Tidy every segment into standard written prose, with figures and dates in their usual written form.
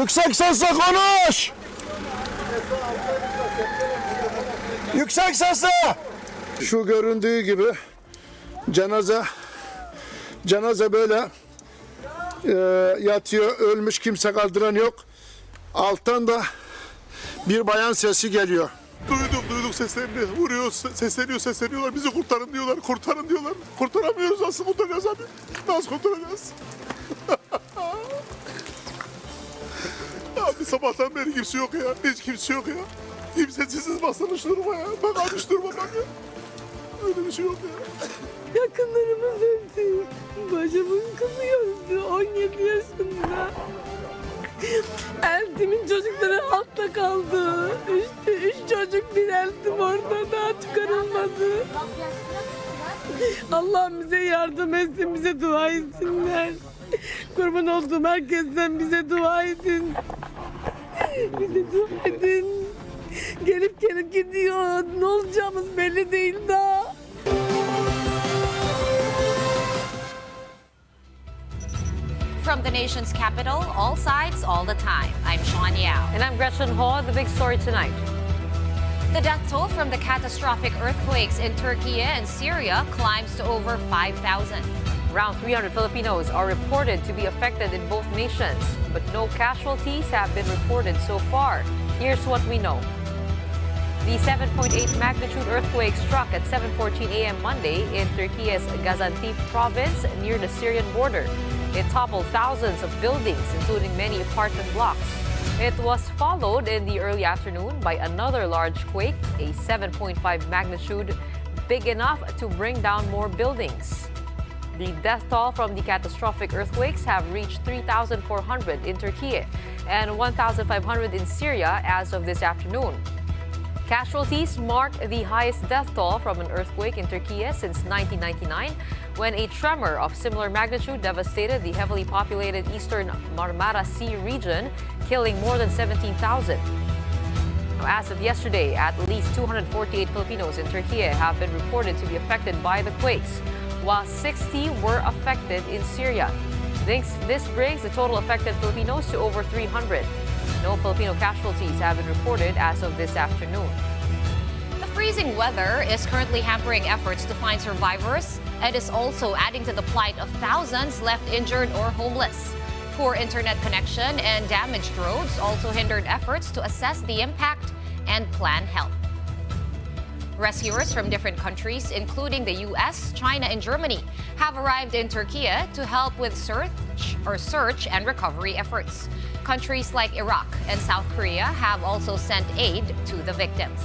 Yüksek sesle konuş! Yüksek sesle! Şu göründüğü gibi cenaze böyle yatıyor, ölmüş, kimse kaldıran yok. Alttan da bir bayan sesi geliyor. Duyduk seslerini. Vuruyor, sesleniyorlar. Bizi kurtarın diyorlar, kurtarın diyorlar. Kurtaramıyoruz, nasıl kurtaracağız abi? Nasıl kurtaracağız? Abi sabahtan beri kimse yok ya. Hiç kimse yok ya. Kimsesiz basılmış duruma ya. Bak abi şu duruma bak ya. Öyle bir şey yok ya. Yakınlarımız öldü. Bacımın kızı öldü. 17 yaşında. Eltimin çocukları altta kaldı. Üç çocuk, bir eltim orada daha çıkarılmadı. Allah bize yardım etsin, bize dua etsinler. Kurban olduğum herkesten bize dua edin. Bize dua edin. Gelip gidiyor. Ne olacağımız belli değil daha. From the nation's capital, all sides, all the time. I'm Sean Yao. And I'm Gretchen Ho. The big story tonight. The death toll from the catastrophic earthquakes in Turkey and Syria climbs to over 5,000. Around 300 Filipinos are reported to be affected in both nations, but no casualties have been reported so far. Here's what we know. The 7.8 magnitude earthquake struck at 7:14 a.m. Monday in Turkey's Gaziantep province near the Syrian border. It toppled thousands of buildings, including many apartment blocks. It was followed in the early afternoon by another large quake, a 7.5 magnitude, big enough to bring down more buildings. The death toll from the catastrophic earthquakes have reached 3,400 in Turkey and 1,500 in Syria as of this afternoon. Casualties mark the highest death toll from an earthquake in Turkey since 1999, when a tremor of similar magnitude devastated the heavily populated eastern Marmara Sea region, killing more than 17,000. As of yesterday, at least 248 Filipinos in Turkey have been reported to be affected by the quakes, while 60 were affected in Syria. This brings the total affected Filipinos to over 300. No Filipino casualties have been reported as of this afternoon. The freezing weather is currently hampering efforts to find survivors and is also adding to the plight of thousands left injured or homeless. Poor internet connection and damaged roads also hindered efforts to assess the impact and plan help. Rescuers from different countries, including the U.S., China, and Germany, have arrived in Turkey to help with search and recovery efforts. Countries like Iraq and South Korea have also sent aid to the victims.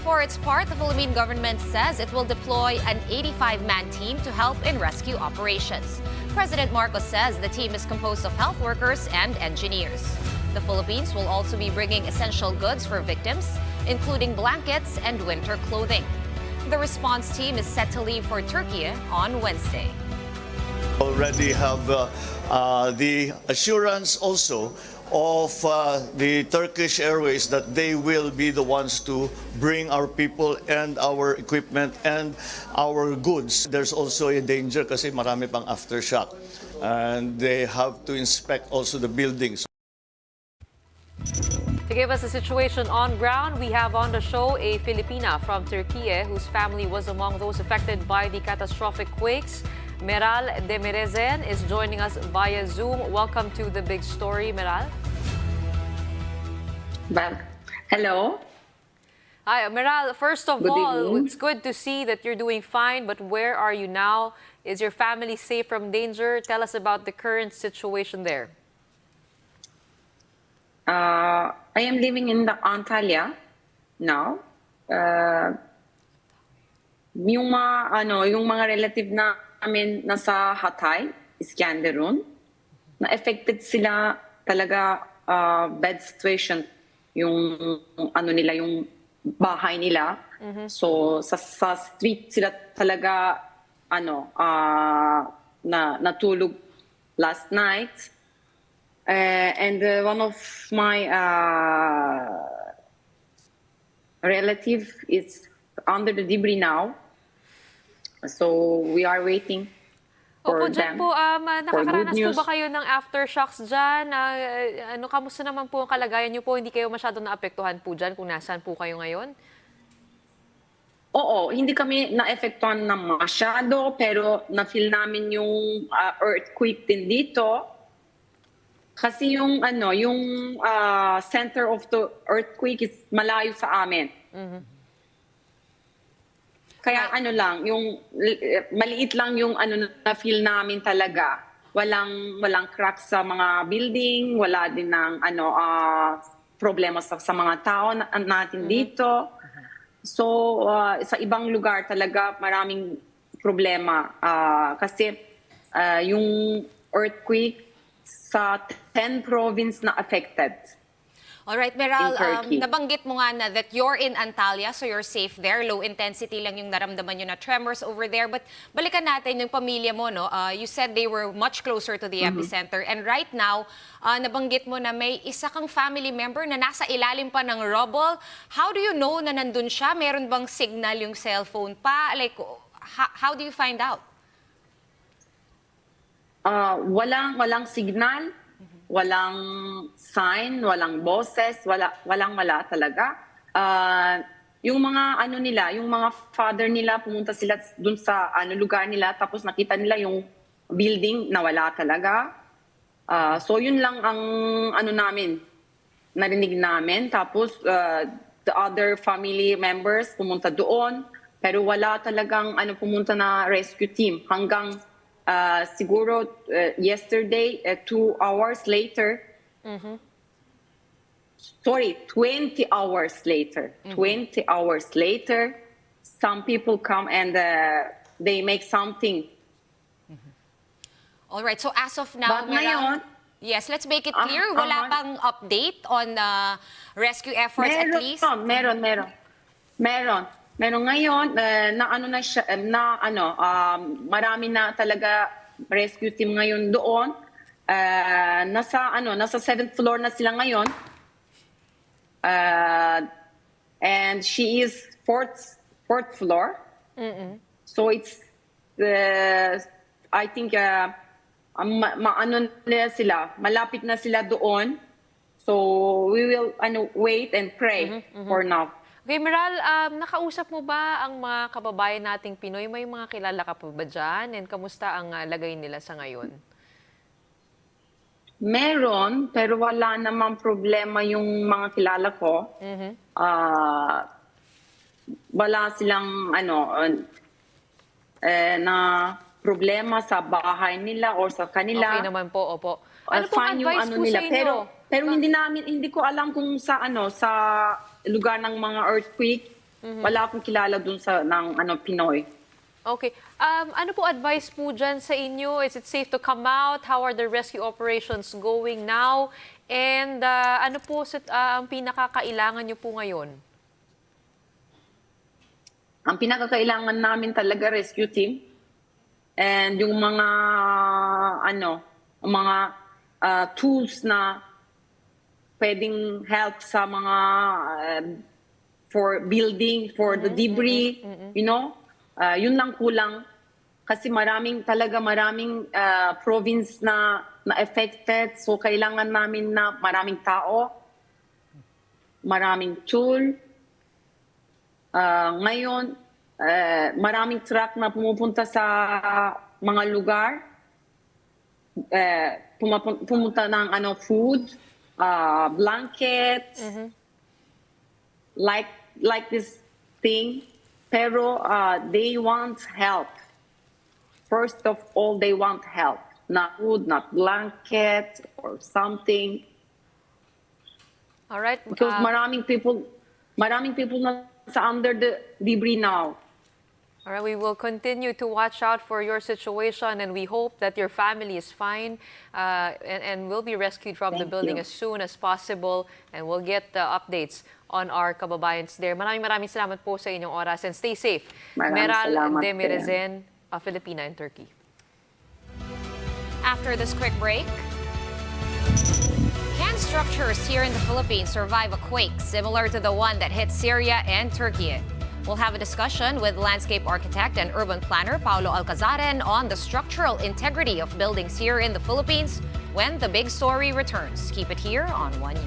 For its part, the Philippine government says it will deploy an 85-man team to help in rescue operations. President Marcos says the team is composed of health workers and engineers. The Philippines will also be bringing essential goods for victims, including blankets and winter clothing. The response team is set to leave for Turkey on Wednesday. Already have the assurance also of the Turkish Airways that they will be the ones to bring our people and our equipment and our goods. There's also a danger kasi marami pang aftershock, and they have to inspect also the buildings. To give us a situation on ground, we have on the show a Filipina from Turkey whose family was among those affected by the catastrophic quakes. Meral Demirezen is joining us via Zoom. Welcome to The Big Story, Meral. Hello. Hi, Meral. First of Good all, evening. it's good to see that you're doing fine, but where are you now? Is your family safe from danger? Tell us about the current situation there. I am living in the Antalya now. Yung mga relative namin nasa Hatay, Iskenderun, na affected sila talaga bad situation yung yung bahay nila. So sa street sila talaga natulog last night. And one of my relative is under the debris now. So we are waiting. Opo, for dyan them. po, nakakaranas po news. ba kayo ng aftershocks dyan? Kamusta naman po ang kalagayan niyo po? Hindi kayo masyadong naapektuhan po dyan kung nasaan po kayo ngayon? Oo, hindi kami na-efektuhan ng masyado, pero na-feel namin yung earthquake din dito. Kasi yung center of the earthquake is malayo sa amin. Kaya maliit lang yung na-feel namin talaga. Walang crack sa mga building, wala din ng problema sa mga tao natin dito. So, sa ibang lugar talaga maraming problema. Kasi yung earthquake sa 10 province na affected. Alright, Meral, In Turkey. nabanggit mo nga na that you're in Antalya, so you're safe there. Low intensity lang yung naramdaman nyo na tremors over there. But balikan natin yung pamilya mo, no? You said they were much closer to the epicenter. And right now, nabanggit mo na may isa kang family member na nasa ilalim pa ng rubble. How do you know na nandun siya? Meron bang signal yung cellphone pa? Like, how do you find out? Walang signal, walang sign, walang boses, wala talaga. Yung mga yung mga father nila, pumunta sila dun sa lugar nila, tapos nakita nila yung building na wala talaga. So yun lang ang narinig namin. Tapos the other family members pumunta doon, pero wala talagang pumunta na rescue team hanggang siguro yesterday, 2 hours later. 20 hours later. 20 hours later, some people come and they make something. All right, so as of now, But ngayon, yes, let's make it clear. Wala pang update on rescue efforts at least? Meron ngayon marami na talaga rescue team ngayon doon. Nasa 7th floor na sila ngayon. And she is fourth floor. So it's I think malapit na sila doon. So we will wait and pray for now. Okay, Meral, nakausap mo ba ang mga kababayan nating Pinoy? May mga kilala ka pa ba dyan? And kamusta ang lagay nila sa ngayon? Meron, pero wala namang problema yung mga kilala ko. Wala silang na problema sa bahay nila or sa kanila. Okay naman po, opo. Ano pong Fine yung advice po sa inyo? Pero hindi ko alam kung sa lugar ng mga earthquake. Wala akong kilala dun sa Pinoy. Okay. Ano po advice po dyan sa inyo? Is it safe to come out? How are the rescue operations going now? And ano po ang pinakakailangan nyo po ngayon? Ang pinakakailangan namin talaga rescue team. And yung mga tools na pwedeng help sa mga for building, for the debris, yun lang kulang. Kasi maraming province na affected. So kailangan namin na maraming tao, maraming tool. Ngayon, maraming truck na pumupunta sa mga lugar. Pumunta ng food, blankets, like this thing. Pero they want help. First of all, they want help. Not food, not blanket or something. All right. Because maraming people na sa under the debris now. All right, we will continue to watch out for your situation, and we hope that your family is fine and will be rescued from the building as soon as possible, and we'll get the updates on our kababayans there. Maraming salamat po sa inyong oras, and stay safe. Meral Demirezen, Filipina in Turkey. After this quick break, can structures here in the Philippines survive a quake similar to the one that hit Syria and Turkey? We'll have a discussion with landscape architect and urban planner Paulo Alcazaren on the structural integrity of buildings here in the Philippines when the big story returns. Keep it here on One News.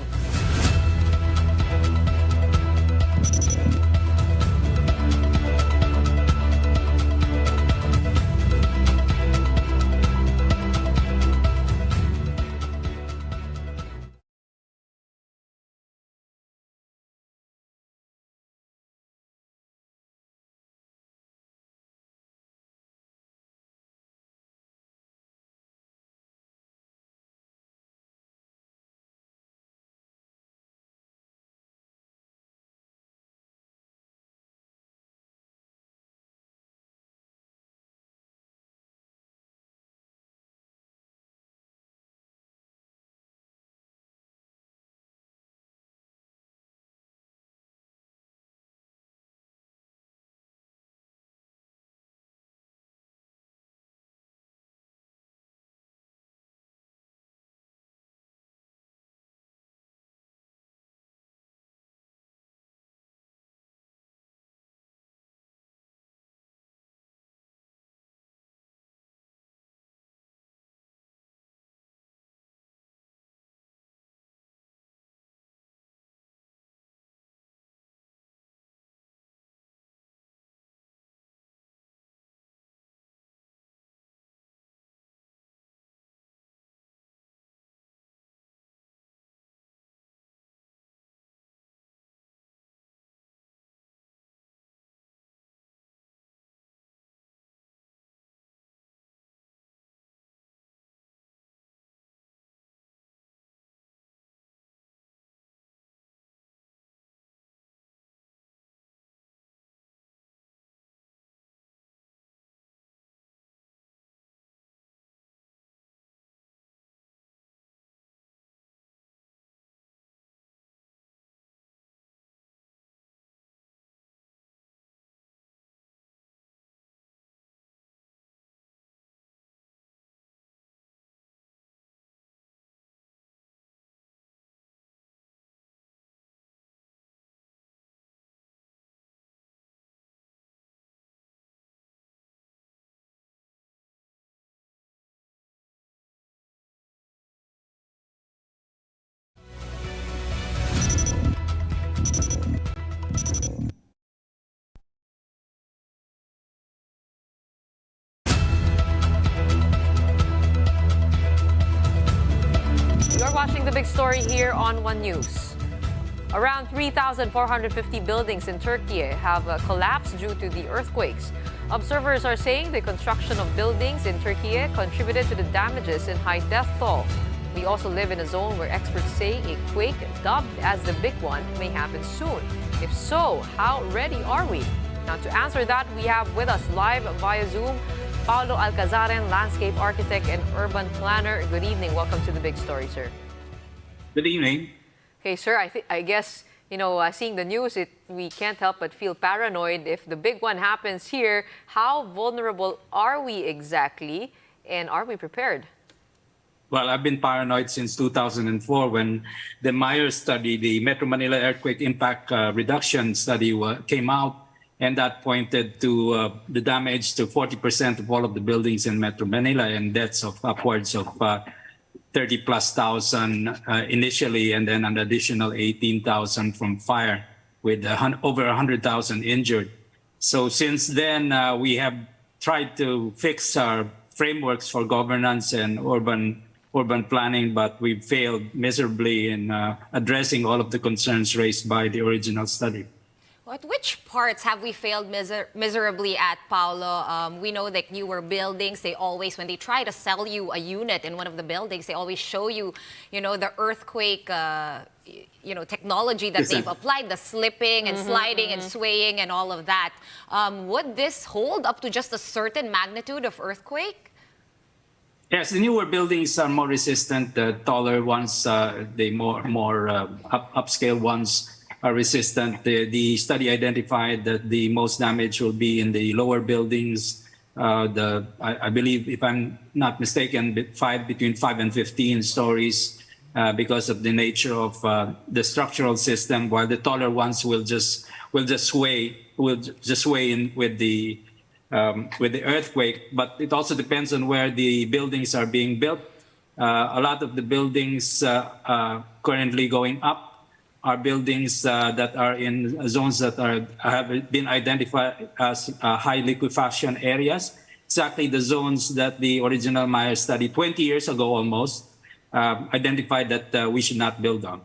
You're watching The Big Story here on One News. Around 3,450 buildings in Turkey have collapsed due to the earthquakes. Observers are saying the construction of buildings in Turkey contributed to the damages and high death toll. We also live in a zone where experts say a quake, dubbed as the big one, may happen soon. If so, how ready are we? Now, to answer that, we have with us live via Zoom Paulo Alcazaren, landscape architect and urban planner. Good evening. Welcome to The Big Story, sir. Good evening. Okay, sir, I guess, seeing the news, we can't help but feel paranoid. If the big one happens here, how vulnerable are we exactly, and are we prepared? Well, I've been paranoid since 2004 when the Myers study, the Metro Manila Earthquake Impact Reduction Study came out, and that pointed to the damage to 40% of all of the buildings in Metro Manila and deaths of upwards of 30,000+ initially, and then an additional 18,000 from fire with over 100,000 injured. So since then, we have tried to fix our frameworks for governance and urban planning, but we've failed miserably in addressing all of the concerns raised by the original study. At which parts have we failed miserably at, Paulo? We know that newer buildings, they always, when they try to sell you a unit in one of the buildings, they always show you, the earthquake, technology that they've applied, the slipping and sliding and swaying and all of that. Would this hold up to just a certain magnitude of earthquake? Yes, the newer buildings are more resistant. The taller ones, the more upscale ones are resistant. The study identified that the most damage will be in the lower buildings. I believe, if I'm not mistaken, between 5 and 15 stories because of the nature of the structural system, while the taller ones will just sway will just weigh in with the earthquake. But it also depends on where the buildings are being built. A lot of the buildings currently going up are buildings that are in zones that have been identified as high liquefaction areas. Exactly the zones that the original Myers study 20 years ago almost identified that we should not build on.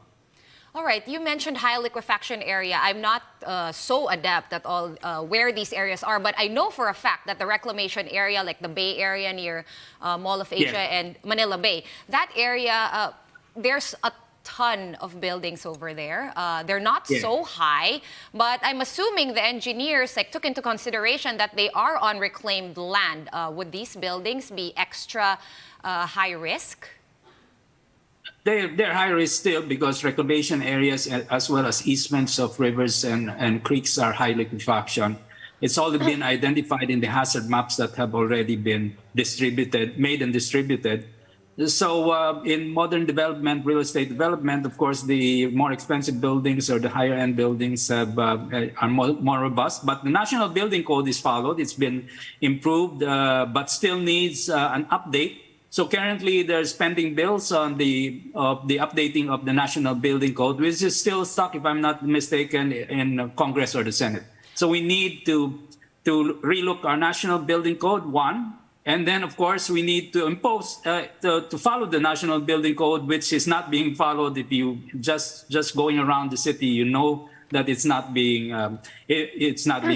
All right, you mentioned high liquefaction area. I'm not so adept at all where these areas are, but I know for a fact that the reclamation area, like the Bay Area near Mall of Asia and Manila Bay, that area, there's a ton of buildings over there. They're not so high, but I'm assuming the engineers took into consideration that they are on reclaimed land. Would these buildings be extra high risk? They're high risk still because reclamation areas as well as easements of rivers and creeks are high liquefaction. It's all been identified in the hazard maps that have already been made and distributed. So in modern development, real estate development, of course, the more expensive buildings or the higher end buildings are more robust. But the National Building Code is followed. It's been improved, but still needs an update. So currently, there's pending bills on the updating of the National Building Code, which is still stuck, if I'm not mistaken, in Congress or the Senate. So we need to relook our National Building Code, one, and then, of course, we need to impose to follow the National Building Code, which is not being followed. If you just going around the city, you know that it's not being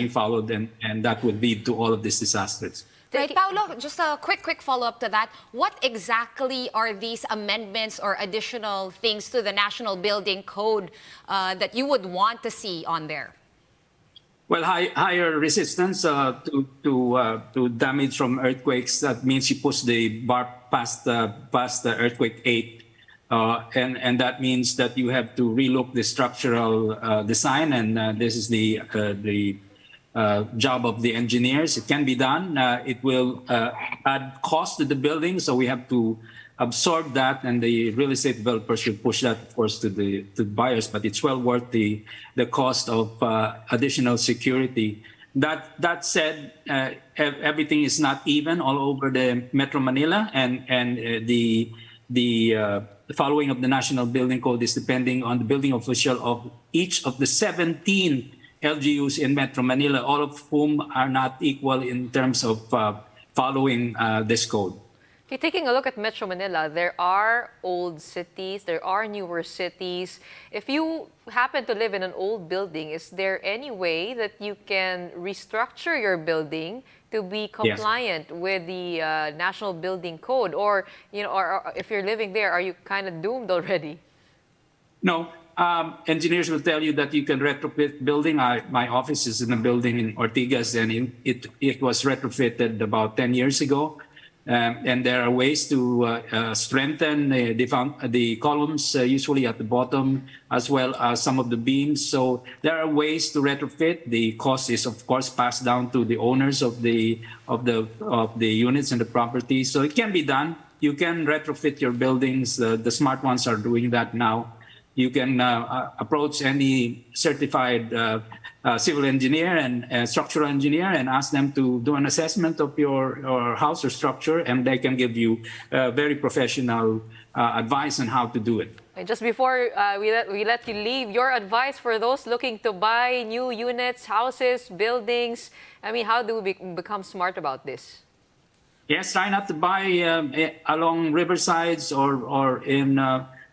followed, and that would lead to all of these disasters. Right, Paolo, just a quick follow-up to that. What exactly are these amendments or additional things to the National Building Code that you would want to see on there? Well, higher resistance to damage from earthquakes. That means you push the bar past the earthquake 8. And that means that you have to relook the structural design, and this is the job of the engineers. It can be done. It will add cost to the building, so we have to absorb that, and the real estate developers should push that, of course, to the buyers. But it's well worth the cost of additional security. That said, everything is not even all over the Metro Manila, and the following of the National Building Code is depending on the building official of each of the 17 LGUs in Metro Manila, all of whom are not equal in terms of following this code. Okay, taking a look at Metro Manila, there are old cities, there are newer cities. If you happen to live in an old building, is there any way that you can restructure your building to be compliant with the National Building Code? Or, or if you're living there, are you kind of doomed already? No. Engineers will tell you that you can retrofit building. My office is in a building in Ortigas, and it was retrofitted about 10 years ago. And there are ways to strengthen the columns, usually at the bottom, as well as some of the beams. So there are ways to retrofit. The cost is, of course, passed down to the owners of the units and the property. So it can be done. You can retrofit your buildings. The smart ones are doing that now. You can approach any certified civil engineer and structural engineer and ask them to do an assessment of your house or structure, and they can give you very professional advice on how to do it. And just before we let you leave, your advice for those looking to buy new units, houses, buildings. I mean, how do we become smart about this? Yes, try not to buy along riversides or in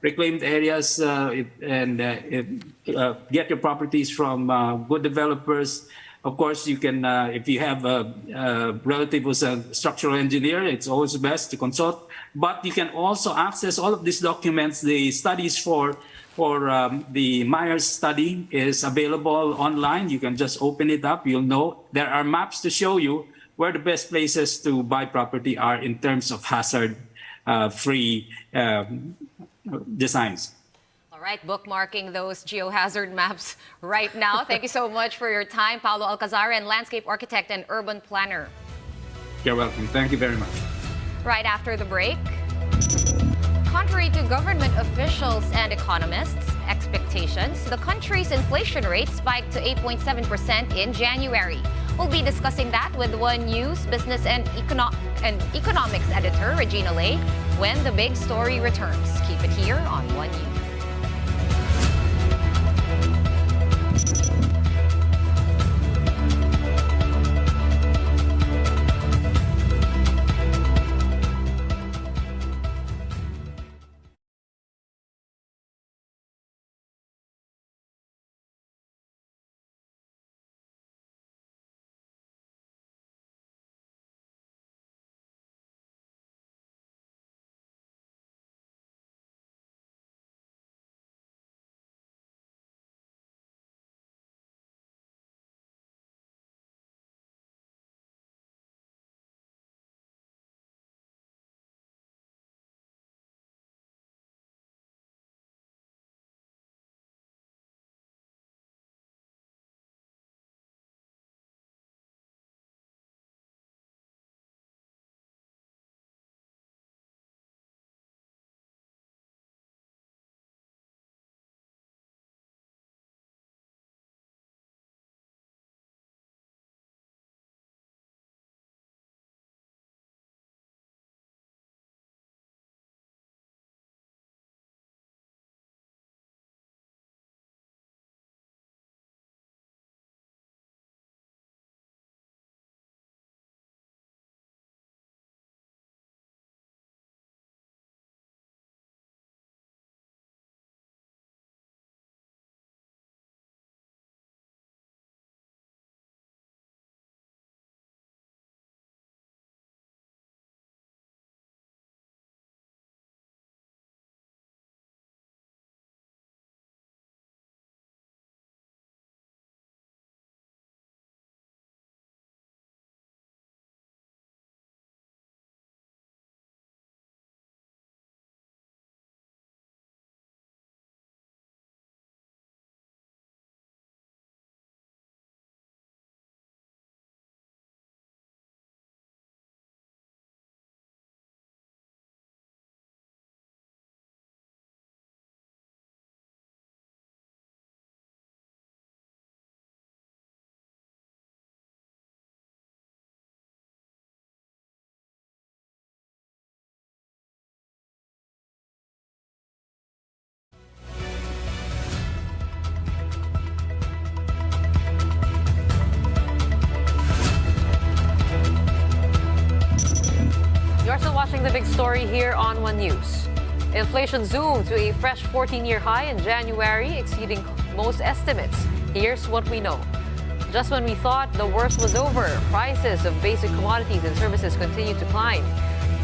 reclaimed areas, and get your properties from good developers. Of course, you can, if you have a relative who's a structural engineer, it's always best to consult. But you can also access all of these documents. The studies for the Myers study is available online. You can just open it up. You'll know there are maps to show you where the best places to buy property are in terms of hazard-free designs. All right, bookmarking those geohazard maps right now. Thank you so much for your time, Paolo Alcazar, landscape architect and urban planner. You're welcome. Thank you very much. Right after the break, contrary to government officials and economists' expectations, the country's inflation rate spiked to 8.7% in January. We'll be discussing that with One News business and economics editor Regina Lay when the big story returns. Keep it here on One News. You're still watching the big story here on One News. Inflation zoomed to a fresh 14-year high in January, exceeding most estimates. Here's what we know. Just when we thought the worst was over, prices of basic commodities and services continued to climb.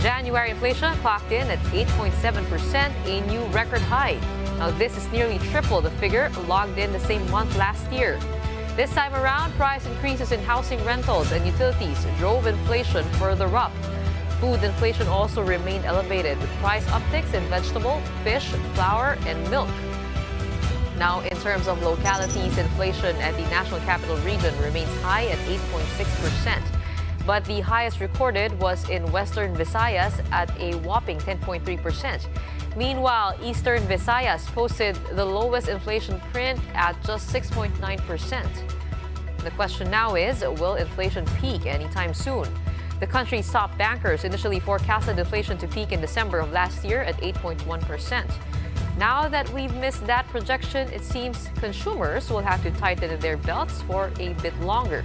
January inflation clocked in at 8.7%, a new record high. Now, this is nearly triple the figure logged in the same month last year. This time around, price increases in housing rentals and utilities drove inflation further up. Food inflation also remained elevated, with price upticks in vegetable, fish, flour, and milk. Now, in terms of localities, inflation at the National Capital Region remains high at 8.6%. But the highest recorded was in Western Visayas at a whopping 10.3%. Meanwhile, Eastern Visayas posted the lowest inflation print at just 6.9%. The question now is, will inflation peak anytime soon? The country's top bankers initially forecasted inflation to peak in December of last year at 8.1%. Now that we've missed that projection, it seems consumers will have to tighten their belts for a bit longer.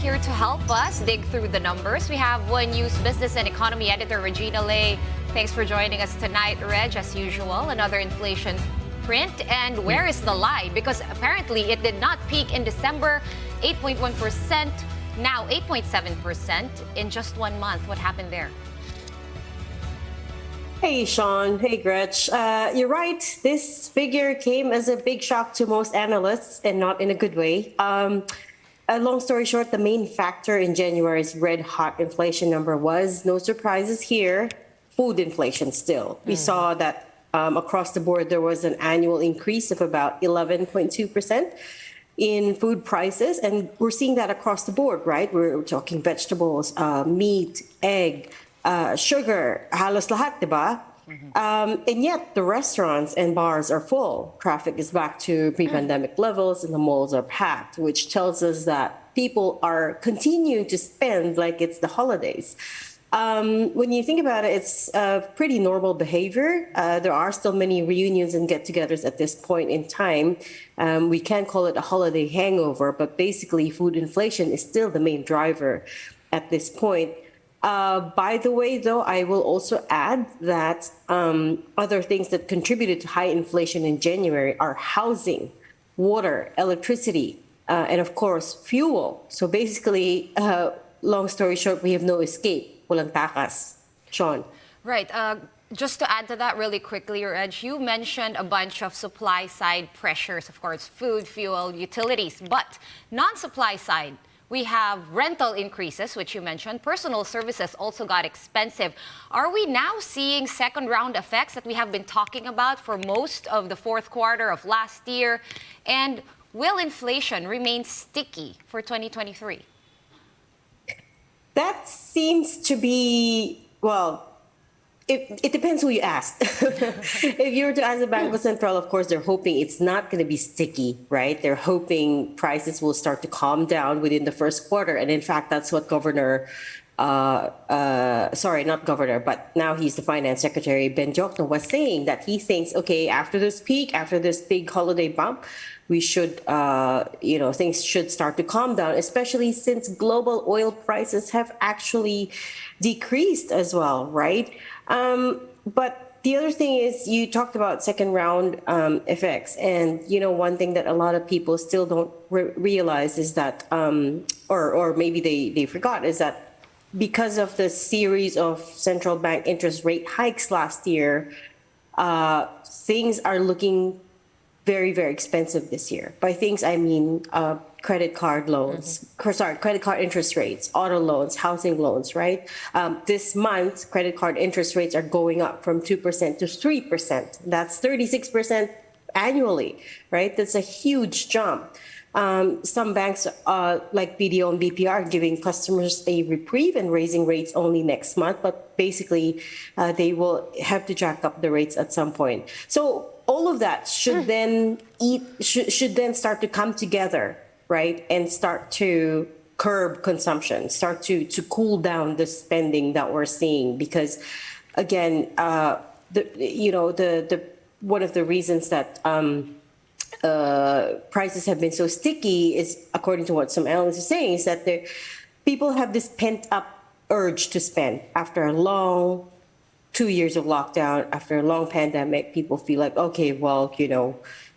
Here to help us dig through the numbers, we have One News business and economy editor Regina Lay. Thanks for joining us tonight, Reg. As usual, another inflation print. And where is the lie? Because apparently it did not peak in December, 8.1%. Now 8.7% in just 1 month. What happened there? Hey, Sean. Hey, Gretch. You're right. This figure came as a big shock to most analysts and not in a good way. Long story short, the main factor in January's red-hot inflation number was, no surprises here, food inflation still. We saw that across the board, there was an annual increase of about 11.2%. in food prices, and we're seeing that across the board, right? We're talking vegetables, meat, egg, sugar, halos lahat, diba? And yet the restaurants and bars are full. Traffic is back to pre-pandemic levels and the malls are packed, which tells us that people are continuing to spend like it's the holidays. When you think about it, it's pretty normal behavior. There are still many reunions and get-togethers at this point in time. We can't call it a holiday hangover, but basically food inflation is still the main driver at this point. By the way, though, I will also add that other things that contributed to high inflation in January are housing, water, electricity, and of course, fuel. So basically, long story short, we have no escape. Walang takas. Sean. Right. Just to add to that really quickly, Reg, you mentioned a bunch of supply side pressures, of course, food, fuel, utilities, but non-supply side, we have rental increases, which you mentioned. Personal services also got expensive. Are we now seeing second round effects that we have been talking about for most of the fourth quarter of last year? And will inflation remain sticky for 2023? That seems to be, well, it depends who you ask. If you were to ask the Bangko Sentral, of course, they're hoping it's not going to be sticky, right? They're hoping prices will start to calm down within the first quarter. And in fact, that's what not governor, but now he's the finance secretary, Ben Jokno, was saying that he thinks, okay, after this peak, after this big holiday bump, we should, things should start to calm down, especially since global oil prices have actually decreased as well, right? But the other thing is, you talked about second round effects. And, one thing that a lot of people still don't realize is that, or maybe they forgot, is that because of the series of central bank interest rate hikes last year, things are looking very, very expensive this year. By things, I mean credit card loans, credit card interest rates, auto loans, housing loans, right? This month, credit card interest rates are going up from 2% to 3%. That's 36% annually, right? That's a huge jump. Some banks like BDO and BPR are giving customers a reprieve and raising rates only next month, but basically they will have to jack up the rates at some point. So all of that should then should then start to come together, right, and start to curb consumption, start to cool down the spending that we're seeing. Because again, the one of the reasons that prices have been so sticky is, according to what some analysts are saying, is that people have this pent up urge to spend after a long 2 years of lockdown, after a long pandemic. People feel like, okay, well,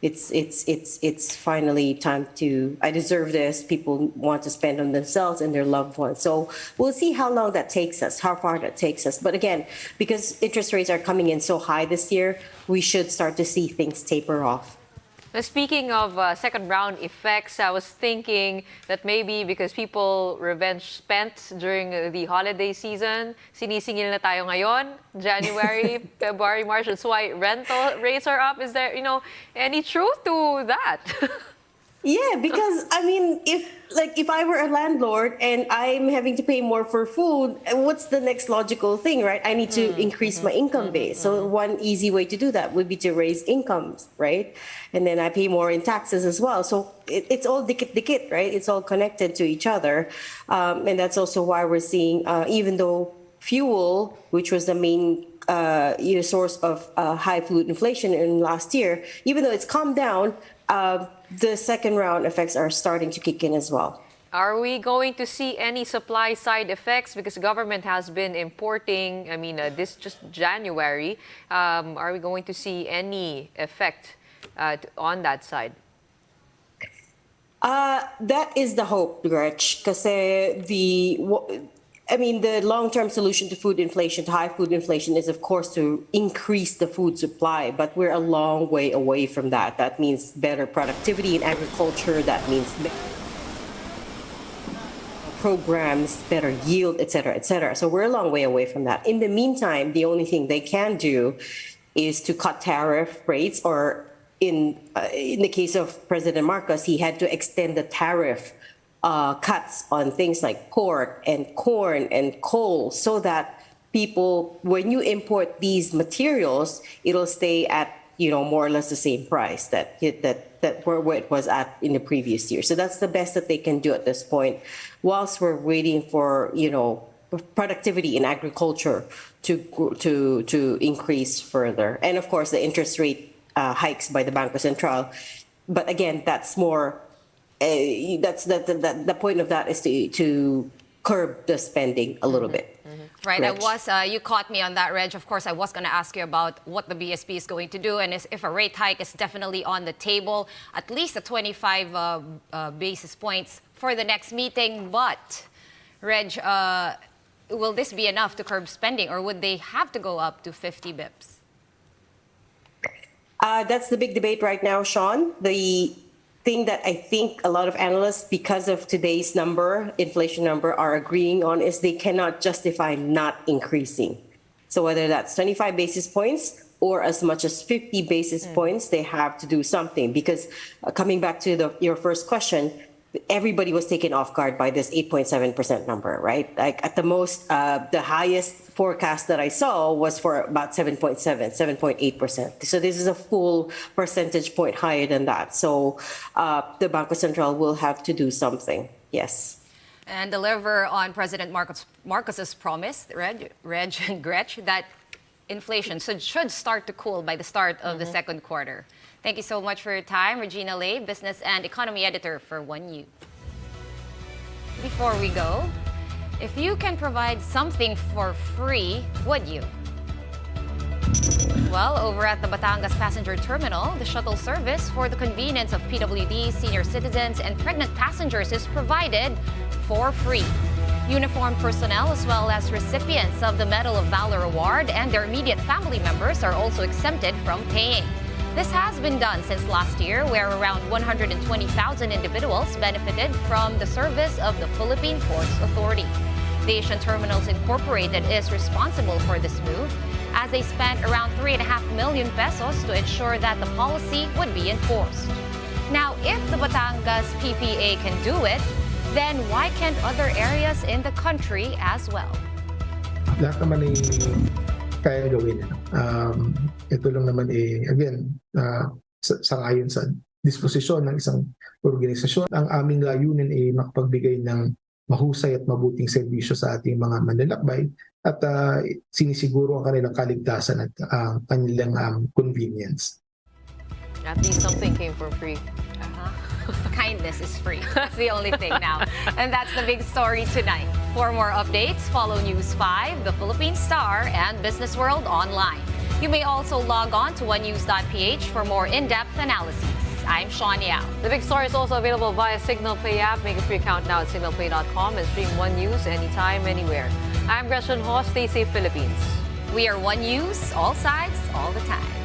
it's finally time to, I deserve this. People want to spend on themselves and their loved ones. So we'll see how long that takes us, how far that takes us. But again, because interest rates are coming in so high this year, we should start to see things taper off. Now, speaking of second round effects, I was thinking that maybe because people revenge spent during the holiday season, sinisingil na tayo ngayon, January, February, March. That's why rental rates are up. Is there, any truth to that? Yeah, because I mean, if I were a landlord and I'm having to pay more for food, what's the next logical thing, right? I need to increase my income base. So one easy way to do that would be to raise incomes, right? And then I pay more in taxes as well. So it's all dikit, right? It's all connected to each other. And that's also why we're seeing, even though fuel, which was the main source of high food inflation in last year, even though it's calmed down, the second round effects are starting to kick in as well. Are we going to see any supply side effects? Because the government has been importing, this just January. Are we going to see any effect on that side? That is the hope, Gretch, because the long-term solution to food inflation, to high food inflation, is, of course, to increase the food supply. But we're a long way away from that. That means better productivity in agriculture. That means programs, better yield, et cetera, et cetera. So we're a long way away from that. In the meantime, the only thing they can do is to cut tariff rates, or in the case of President Marcos, he had to extend the tariff cuts on things like pork and corn and coal, so that people, when you import these materials, it'll stay at, more or less the same price that where it was at in the previous year. So that's the best that they can do at this point, whilst we're waiting for, productivity in agriculture to increase further. And of course, the interest rate hikes by the Bangko Sentral. But again, that's more, that's the point of that is to curb the spending a little bit. Right, Reg. you caught me on that, Reg. Of course, I was going to ask you about what the BSP is going to do, and if a rate hike is definitely on the table, at least a 25 basis points for the next meeting. But, Reg, will this be enough to curb spending, or would they have to go up to 50 bips? That's the big debate right now, Sean. The thing that I think a lot of analysts, because of today's inflation number, are agreeing on is they cannot justify not increasing. So whether that's 25 basis points or as much as 50 basis points, they have to do something. Because coming back to your first question, everybody was taken off guard by this 8.7% number, right? Like at the most, the highest forecast that I saw was for about 7.8%. So this is a full percentage point higher than that. So the Bangko Sentral will have to do something. Yes. And deliver on President Marcos's promise, Reg and Gretch, that inflation should start to cool by the start of the second quarter. Thank you so much for your time. Regina Lay, Business and Economy Editor for One News. Before we go, if you can provide something for free, would you? Well, over at the Batangas Passenger Terminal, the shuttle service for the convenience of PWD, senior citizens, and pregnant passengers is provided for free. Uniformed personnel as well as recipients of the Medal of Valor Award and their immediate family members are also exempted from paying. This has been done since last year, where around 120,000 individuals benefited from the service of the Philippine Ports Authority. The Asian Terminals Incorporated is responsible for this move, as they spent around 3.5 million pesos to ensure that the policy would be enforced. Now, if the Batangas PPA can do it, then why can't other areas in the country as well? Lahat naman ay kaya gawin. Ito lang naman again, sangayon sa disposisyon ng isang organisasyon. Ang aming layunin ay makapagbigay ng mahusay at mabuting serbisyo sa ating mga manlalakbay at sinisiguro ang kanilang kaligtasan at kanilang convenience. At least something came for free. Kindness is free. That's the only thing now. And that's the big story tonight. For more updates, follow News 5, The Philippine Star, and Business World online. You may also log on to onenews.ph for more in-depth analyses. I'm Sean Yao. The big story is also available via Signal Play app. Make a free account now at signalplay.com and stream One News anytime, anywhere. I'm Gretchen Ho. Stay safe, Philippines. We are One News, all sides, all the time.